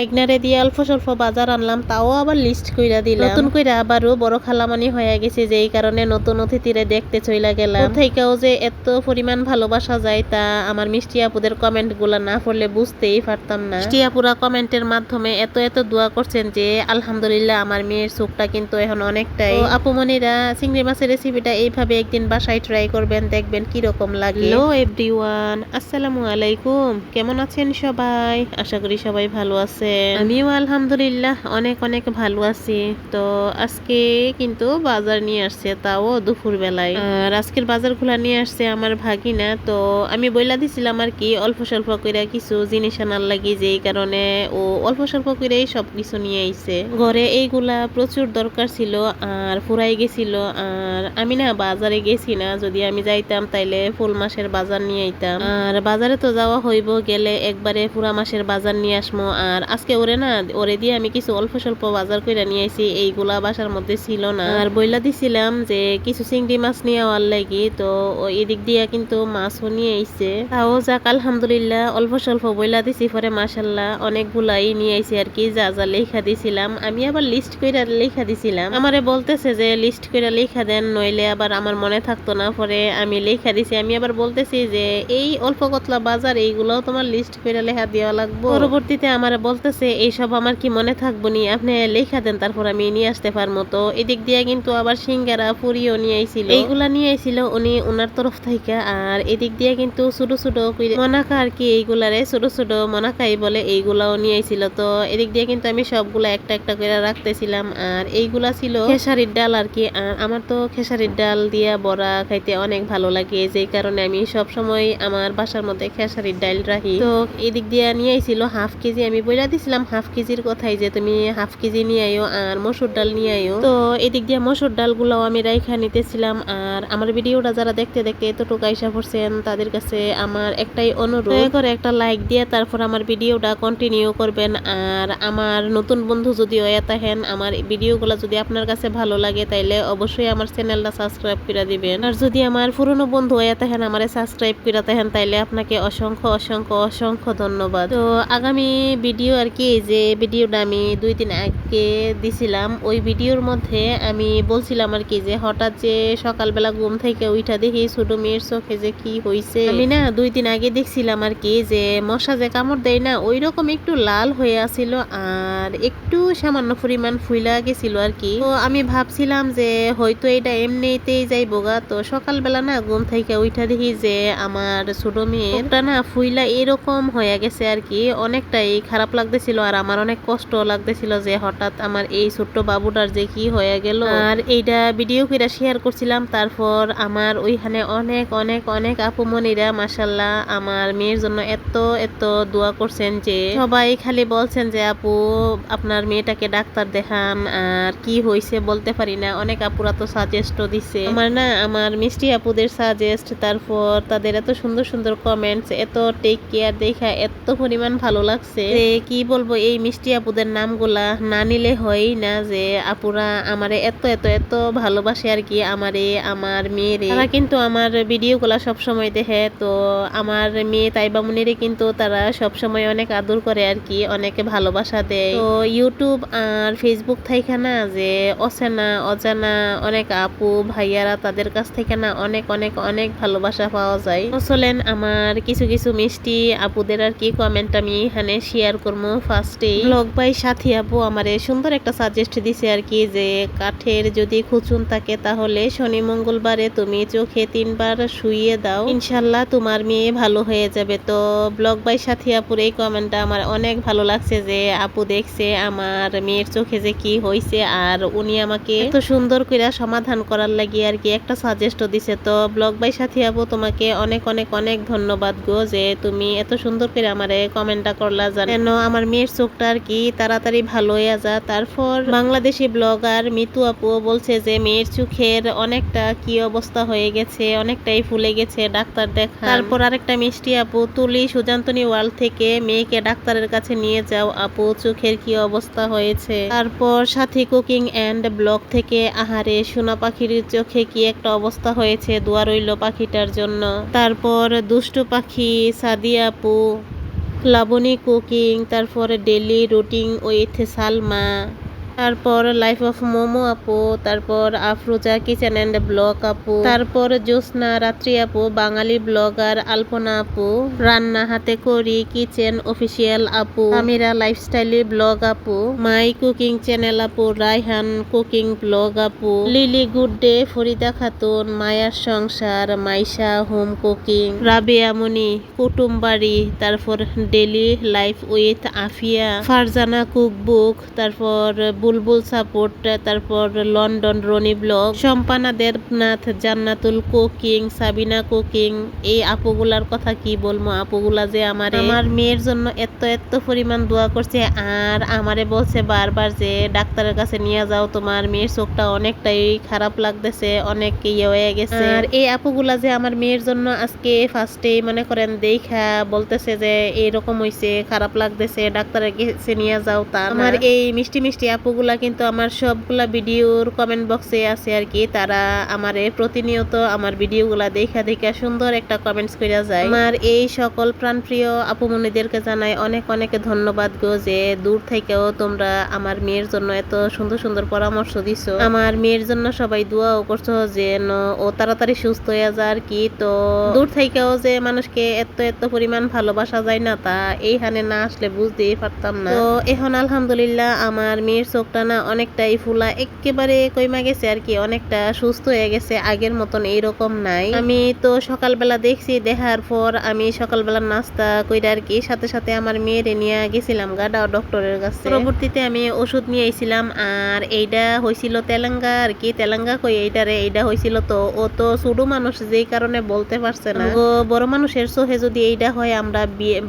এগনারে দিয়ে অল্প স্বল্প বাজার আনলাম, তাও আবার লিস্ট কইরা দিলাম। নতুন কইরা আবারও বড় খালামানি হয়ে গেছে, যেই কারণে নতুন অতিথিরে দেখতে চইলা গেলাম। থেকেও যে এত পরিমাণ ভালোবাসা যায় তা আমার মিষ্টি আপুদের কমেন্ট গুলা না পড়লে বুঝতেই পারতাম না। মিষ্টি আপুরা কমেন্টের মাধ্যমে এত এত দোয়া করছেন যে আলহামদুলিল্লাহ আমার মেয়ের চোখটা কিন্তু এখন অনেকটাই। আপুমনিরা চিংড়ি মাছের রেসিপিটা এইভাবে একদিন বাসায় ট্রাই করবেন, দেখবেন কিরকম লাগে। হ্যালো এভরিওয়ান, আসসালামু আলাইকুম। কেমন আছেন সবাই? আশা করি সবাই ভালো আছে। আমিও আলহামদুলিল্লাহ অনেক অনেক ভালো আছি। তো আজকে কিন্তু বাজার নিয়ে আসছে, তাও দুপুর বেলায়। আর আজকের বাজারগুলা নিয়ে আসছে আমার ভাগিনা। তো আমি বইলা দিছিলাম আর কি অল্প স্বল্প করে কিছু জিনিস আনার লাগি, যেই কারণে ও অল্প স্বল্প করেই সবকিছু নিয়ে আইছে। ঘরে এইগুলা প্রচুর দরকার ছিল আর ফুরাই গেছিল। আর আমি না বাজারে গেছি না, যদি আমি যাইতাম তাইলে ফুল মাসের বাজার নিয়ে আইতাম। আর বাজারে তো যাওয়া হইব, গেলে একবারে পুরা মাসের বাজার নিয়ে আসবো। আর আজকে ওরে দিয়ে আমি কিছু অল্প স্বল্প বাজার করে নিয়ে আইছি, এইগুলা বাসার মধ্যে ছিল না। আর বইলা দিছিলাম যে কিছু চিংড়ি মাছ নিয়ে আওয়ার লাগি, তো এদিক দিয়া কিন্তু মাছও নিয়ে আইছে। তাও যাক আলহামদুলিল্লাহ অল্প স্বল্প বইলা দিছি, পরে মাশাল্লাহ অনেকগুলাই নিয়ে আইছে আর কি। যা যা লেখা দিছিলাম আমি আবার লিস্ট কইরা লেখা দিছিলাম। আমারে বলতেছে যে লিস্ট কইরা লেখা দেন, নইলে আবার আমার মনে থাকতো না। পরে আমি লেখা দিছি। আমি আবার বলতেছি যে এই অল্প কতলা বাজার এইগুলাও তোমার লিস্ট কইরা লেখা দেওয়া লাগবে। পরবর্তীতে আমার বলতেছে এইসব আমার কি মনে থাকবো নি, আপনি লেখা দেন তারপর আমি নিয়ে আসতে পারবো। তো এদিক দিয়ে কিন্তু আবার সিঙ্গারা পুরিও নিয়ে আইছিল, এইগুলা নিয়ে আইছিল উনি ওনার তরফ থেকে। আর এদিক দিয়ে কিন্তু ছোট ছোট মনাকা আর কি, এইগুলারে ছোট ছোট মনাকাই বলে, এইগুলাও নিয়ে আইছিল। তো এদিক দিয়ে কিন্তু আমি সবগুলা একটা একটা করে রাখতেছিলাম। আর এইগুলা ছিল খেসারির ডাল আর কি। আর আমার তো খেসারির ডাল দিয়া বড়া খাইতে অনেক ভালো লাগে, যেই কারণে আমি সব সময় আমার বাসার মধ্যে খেসারির ডাল রাখি। তো এদিক দিয়ে নিয়ে আইছিল হাফ কেজি। আমি বইলা দিছিলাম হাফ কেজির কথাই যে তুমি হাফ কেজি নিয়ে আইও আর মসুর ডাল নিয়ে আইও। তো এদিক দিয়ে মসুর ডাল গুলাও আমি রাইখা নিতেছিলাম। আর আমার ভিডিওটা যারা দেখতে দেখতে এতটুকু আইসা পড়ছেন, তাদের কাছে আমার একটাই অনুরোধ, দয়া করে একটা লাইক দিয়ে তারপর আমার ভিডিওটা কন্টিনিউ করবেন। আর আমার নতুন বন্ধু যদি হয়ে থাকেন, আমার ভিডিওগুলো যদি আপনার কাছে ভালো লাগে, তাইলে অবশ্যই আমার চ্যানেলটা সাবস্ক্রাইব করে দিবেন। আর যদি আমার পুরনো বন্ধু হয়ে থাকেন, আমারে সাবস্ক্রাইব করে থাকেন, তাইলে আপনাকে অসংখ্য অসংখ্য অসংখ্য ধন্যবাদ। তো আগামী ভিডিও আর কি, যে ভিডিওটা আমি 2 দিন আগে দিছিলাম, ওই ভিডিওর মধ্যে আমি বলছিলাম আর কি যে হঠাৎ যে সকালবেলা ঘুম থেকে উঠা দেখি ছোট মেয়ের চোখে যে কি হইছে। আমি না 2 দিন আগে দেখছিলাম আর কি যে মশা যে কামড় দেয় না, ওই রকম একটু লাল হয়ে আছিল আর একটু সামান্য পরিমাণ ফুইলা গেছিল আর কি। তো আমি ভাবছিলাম যে হয়তো এটা এমনিতেই যাইবো গা। তো সকালবেলা না ঘুম থেকে উঠা দেখি যে আমার ছোট মেয়েটা না ফুইলা এরকম হয়ে গেছে আর কি। অনেকটাই খারাপ লাগতেছিল আর আমার অনেক কষ্ট লাগতেছিল যে হঠাৎ আমার এই ছোট্ট বাবুটার যে কি হয়ে গেল। আর এইটা ভিডিও করে শেয়ার করছিলাম। তারপর আমার ওইখানে অনেক অনেক অনেক আপুমনিরা মাশাল্লাহ আমার মেয়ের জন্য এত এত দোয়া করছেন, যে সবাই খালি বলছেন যে আপু আপনার মেয়েটাকে ডাক্তার দেখান। আর কি হয়েছে বলতে পারি না, অনেক আপুরা তো সাজেস্টও দিছে। আমার মিষ্টি আপুদের সাজেস্ট, তারপর তাদের এত সুন্দর সুন্দর কমেন্টস, এত টেক কেয়ার দেখা এত পরিমাণ ভালো লাগছে যে কি বলবো। এই মিষ্টি আপুদের নামগুলা না নিলে হয়ই না, যে আপুরা আমারে এত এত এত ভালোবাসে আর কি, আমারে আমার মেয়েরে। তারা কিন্তু আমার ভিডিওগুলা সবসময় দেখে। তো আমার মেয়ে তাইবা মুনিরে কিন্তু তারা সবসময় অনেক আদর করে আর কি, অনেকে ভালোবাসা দেয়। তো ইউটিউব আর ফেসবুক থেকে না যে অচেনা অজানা অনেক আপু ভাইয়ারা, তাদের কাছ থেকে না অনেক অনেক অনেক ভালোবাসা পাওয়া যায়। চলেন আমার কিছু কিছু মিষ্টি আপুদের আর কি কমেন্ট আমি এখানে শেয়ার করবো। ফার্স্টে ব্লগ বাই সাথী আপু আমারে সুন্দর একটা সাজেস্ট দিছে আর কি, যে কাঠের যদি খুচুন থাকে তাহলে শনি মঙ্গলবারে তুমি চোখে 3 বার শুইয়ে দাও, ইনশাল্লাহ তোমার মেয়ে ভালো হয়ে যাবে। তো ব্লগ বাই সাথী আপুর এই কমেন্টটা আমার অনেক ভালো লাগছে, যে আপু দেখছে আমার মেয়ের চোখে যে কি হয়েছে আর উনি আমাকে এত সুন্দর করে সমাধান করার লাগি আর কি একটা সাজেস্টও দিছে। তো ব্লগ বাই সাথী আপু তোমাকে অনেক অনেক অনেক ধন্যবাদ গো, যে তুমি এত সুন্দর করে আমারে কমেন্টটা করলা, যেন আমার মেয়ের চোখটা আর কি তাড়াতাড়ি ভালো হয়ে যা। তারপর বাংলাদেশি ব্লগার মিতু আপু বলছে যে মেয়ের চোখের অনেকটা কি অবস্থা হয়ে গেছে, অনেকটাই ফুলে গেছে, ডাক্তার দেখা। তারপর আরেকটা মিষ্টি আপু তুলি সুজান্তনী ওয়ার্ল্ড থেকে, মেয়েকে ডাক্তারের কাছে নিয়ে যাও আপু, চোখের কি অবস্থা হয়েছে। তারপর সাথী কুকিং এন্ড ব্লগ থেকে, আহারে সোনা পাখির চোখে কি একটা অবস্থা হয়েছে, দোয়া রইল পাখিটার জন্য। তারপর দুষ্টু পাখি সাদিয়া আপু লাবণী কুকিং, তারপর ডেলি রুটিন উইথ সালমা, তারপর লাইফ অফ মোমো আপু, তারপর আফরোজা কিচেন অ্যান্ড ব্লগ আপু, তারপর জ্যোৎস্না রাত্রি আপু, বাঙালি ব্লগার আলপনা আপু, রান্না হাতে করি কিচেন অফিসিয়াল আপু, আমিরা লাইফস্টাইলি ব্লগ আপু, মাই কুকিং চ্যানেল আপু, রায়হান কুকিং ব্লগ আপু, lily good day, Farida Khatun, মায়ার সংসার, মাইশা হোম কুকিং, রাবিয়া মনি কুটুমবাড়ি, তারপর daily life with Afia, Farzana cookbook, তারপর বুলবুল সাপোর্ট, তারপর লন্ডন রনি ব্লগ, সম্পানা দেবনাথ, জান্নাতুল কুকিং, সাবিনা কুকিং। এই আপুগুলার কথা কি বলবো, আপুগুলা যে আমার মেয়ের জন্য এত এত পরিমাণ দোয়া করছে, আর আমারে বলছে বারবার যে ডাক্তারের কাছে নিয়ে যাও, তোমার মেয়ের চোখটা অনেকটাই খারাপ লাগতেছে, অনেক ইয়ে হয়ে গেছে। আর এই আপুগুলা যে আমার মেয়ের জন্য আজকে ফার্স্টে মনে করেন দেখা বলতেছে যে এরকম হইছে, খারাপ লাগতেছে, ডাক্তারের কাছে নিয়ে যাও। তা আমার এই মিষ্টি মিষ্টি আপুগুলা কিন্তু আমার সবগুলা ভিডিওর কমেন্ট বক্সে আছে আর কি, তারা আমারে প্রতিনিয়ত আমার ভিডিওগুলা দেখা দেখা সুন্দর একটা কমেন্টস কইরা যায়। আমার এই সকল প্রাণপ্রিয় আপুমনিদেরকে জানাই অনেক অনেক ধন্যবাদ গো, যে দূর থেকেও তোমরা আমার মেয়ের জন্য এত সুন্দর সুন্দর পরামর্শ দিছো, আমার মেয়ের জন্য সবাই দোয়াও করছো যেন ও তাড়াতাড়ি সুস্থ হয়ে যায় আর কি। তো দূর থেকেও যে মানুষকে এত এত পরিমাণ ভালোবাসা যায় না, তা এইখানে না আসলে বুঝতেই পারতাম না। তো এখন আলহামদুলিল্লাহ আমার মেয়ের চোখটা না অনেকটাই ফুলা একেবারে কইমা গেছে আর কি, অনেকটা সুস্থ হয়ে গেছে, আগের মতন এইরকম নাই। আমি তো সকালবেলা দেখছি, দেখার পর আমি সকালবেলা নাস্তা কইরা আর কি সাথে সাথে আমার মেয়েরে নিয়ে গেছিলাম গাডা ডক্টরের কাছে। পরবর্তীতে আমি ওষুধ নিয়ে আইছিলাম, আর এইটা হয়েছিল তেলেঙ্গা আর কি, তেলেঙ্গা কই এইটা হয়েছিল। তো ও তো ছোট মানুষ, যেই কারণে বলতে পারছে না। বড় মানুষের চোখে যদি এইটা হয়, আমরা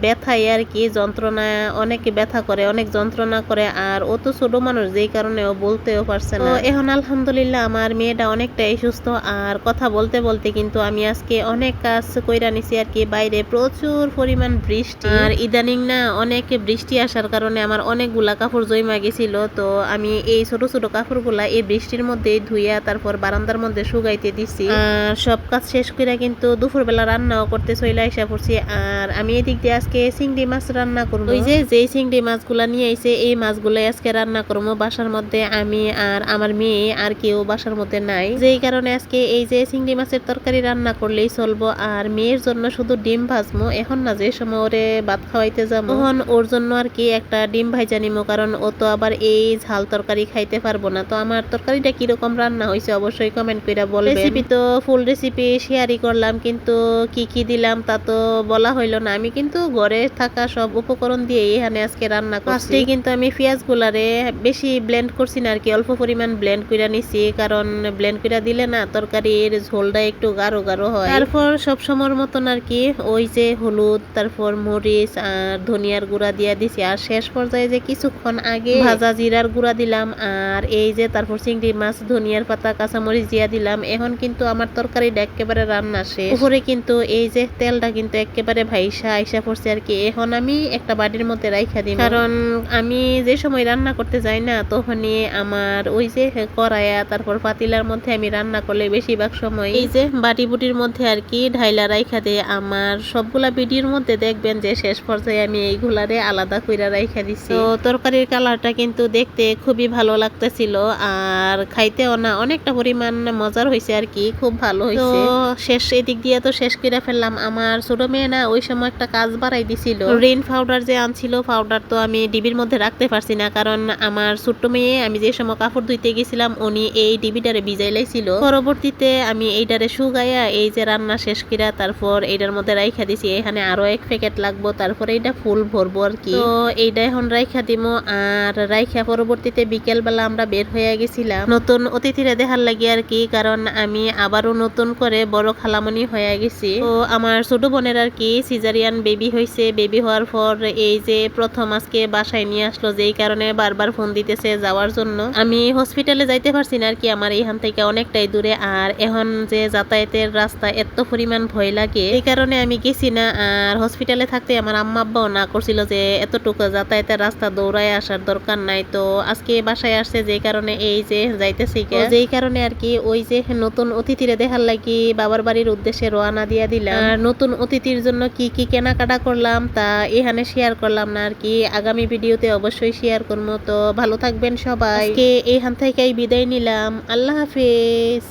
ব্যথায় আর কি, যন্ত্রণা অনেক ব্যথা করে, অনেক যন্ত্রণা করে, আর ও তো ছোট মানুষ, যেই কারণে ও বলতেও পারছে না। এখন আলহামদুলিল্লাহ আমার মেয়েটা অনেকটাই সুস্থ, আর কথা বলতে বলতে কিন্তু আমি আজকে অনেক কাজ কইরা নিছি আর কি। বাইরে প্রচুর পরিমাণ বৃষ্টি, আর ইদানিং না অনেক বৃষ্টি আসার কারণে আমার অনেকগুলা কাপড় জমা গেছিল। তো আমি এই ছোট ছোট কাপড়গুলা এই বৃষ্টির মধ্যে ধুইয়া তারপর বারান্দার মধ্যে শুকাইতে দিছি। আর সব কাজ শেষ করে কিন্তু দুপুরবেলা রান্নাও করতে চলে আইসা পড়ছি। আর আমি এদিক দিয়ে আজকে চিংড়ি মাছ রান্না করবো। ওই যে চিংড়ি মাছগুলা নিয়ে আইছে, এই মাছগুলাই আজকে রান্না করবো বাসার মধ্যে, আমি আর আমার মেয়ে, আর কেউ বাসার মধ্যে নাই, যেই কারণে আজকে এই যে চিংড়ি মাছের তরকারি রান্না করলেই চলবো। আর মেয়ের জন্য শুধু ডিম ভাজবো, এখন না যে সময় ওরে ভাত খাওয়াইতে যাবো তখন ওর জন্য আর কি একটা ডিম ভাজা নিমো, কারণ ও তো আবার এই ঝাল তরকারি খাইতে পারবো না। তো আমার তরকারিটা কিরকম রান্না হয়েছে অবশ্যই কমেন্ট করে বলবেন। রেসিপি তো ফুল রেসিপি শেয়ারই করলাম, কিন্তু কি কি দিলাম তা তো বলা হইলো না। আমি কিন্তু ঘরে থাকা সব উপকরণ দিয়ে এখানে আজকে রান্না করছি। কিন্তু আমি পেঁয়াজ গুলারে বেশি ব্লেন্ড করছি না আর কি, অল্প পরিমাণ ব্লেন্ড করে নিছি, কারণ ব্লেন্ড করে দিলে না তরকারির ঝোলটা একটু গাঢ় গাঢ় হয়। তারপর সব সময়ের মতন আর কি ওই যে হলুদ, তারপর মরিচ আর ধনিয়ার গুঁড়া দিয়ে দিছি, আর শেষ পর্যায়ে যে কিছুক্ষণ আগে ভাজা জিরার গুঁড়া দিলাম, আর এই যে তারপর চিংড়ি মাছ, ধনিয়ার পাতা, কাঁচামরিচ দিয়ে দিলাম। এখন কিন্তু আমার তরকারিটা একেবারে রান্না শেষ। উপরে কিন্তু এই যে তেলটা কিন্তু একেবারে ভাইসা আইসা পড়ছে আর কি। এখন আমি একটা বাটির মধ্যে রাইখা দিই, কারণ আমি যে সময় রান্না করতে যাই না তখনই আমার ওই যে কড়াইয়া তারপর পাতিলার মধ্যে আমি রান্না করলে বেশিরভাগ সময় এই যে বাটি বুটির মধ্যে আর কি ঢাইলা রাইখা দিয়ে, আমার সবগুলা ভিডিওর মধ্যে দেখবেন যে শেষ পর্যায়ে আমি এইগুলারে আলাদা কইরা রাইখা দিছি। তো তরকারির কালারটা কিন্তু দেখতে খুবই ভালো লাগতেছিল, আর খাইতেও না অনেকটা পরিমাণ মজার হয়েছে আর কি, খুব ভালো হয়েছে। তো শেষ এদিক দিয়ে তো শেষ করে ফেললাম। আমার ছোট মেয়ে না ওই সময় একটা কাজ বাড়াই দিছিল, রেইন পাউডার যে আনছিল, পাউডার তো আমি ডিবির মধ্যে রাখতে পারছি না, কারণ আমার ছোট্ট মেয়ে আমি যে সময় কাপড় ধুইতে গেছিলাম উনি এই ডিবিটারে ভিজাই লাইছিল। পরবর্তীতে আমি এইটারে শুকাইয়া এই যে রান্না শেষ কইরা তারপর এইটার মধ্যে রাইখা দিছি। এখানে আরো এক প্যাকেট লাগবো, তারপরে এইটা ফুল ভরবো আর কি। তো এইটা এখন রাইখা দিমো, আর রাইখা পরবর্তীতে বিকেল বেলা আমরা বের হয়ে গেছিলাম নতুন অতিথিরা দেখার লাগি আর কি, কারণ আমি আবারও নতুন করে বড় খালামণি হয়ে গেছি। তো আমার ছোট বোনের আর কি সিজারিয়ান বেবি হয়েছে, বেবি হওয়ার পর এই যে প্রথম আজকে বাসায় নিয়ে আসলো, যেই কারণে বারবার ফোন দিতে হইতেছে যাওয়ার জন্য। আমি হসপিটালে যাইতে পারছি না আর কি, আমার এইখান থেকে অনেকটাই দূরে। আর এখন যে যাতায়াতের রাস্তা এত পরিমাণ ভয় লাগে, এই কারণে আমি গেছি না। আর হসপিটালে থাকতে আমার আম্মা আব্বাও না করছিল যে এতটুকু যাতায়াতের রাস্তা দৌড়ায় আসার দরকার নাই। তো আজকে বাসায় আসছে যেই কারণে এই যে যাইতেছি, যেই কারণে আর কি ওই যে নতুন অতিথিরে দেখার লাগি বাবার বাড়ির উদ্দেশ্যে রওনা দিয়া দিলাম। আর নতুন অতিথির জন্য কি কি কেনাকাটা করলাম তা এখানে শেয়ার করলাম না আর কি, আগামী ভিডিওতে অবশ্যই শেয়ার করবো। তো ভালো থাকবেন সবাই, এইখান থেকেই বিদায় নিলাম। আল্লাহ হাফেজ।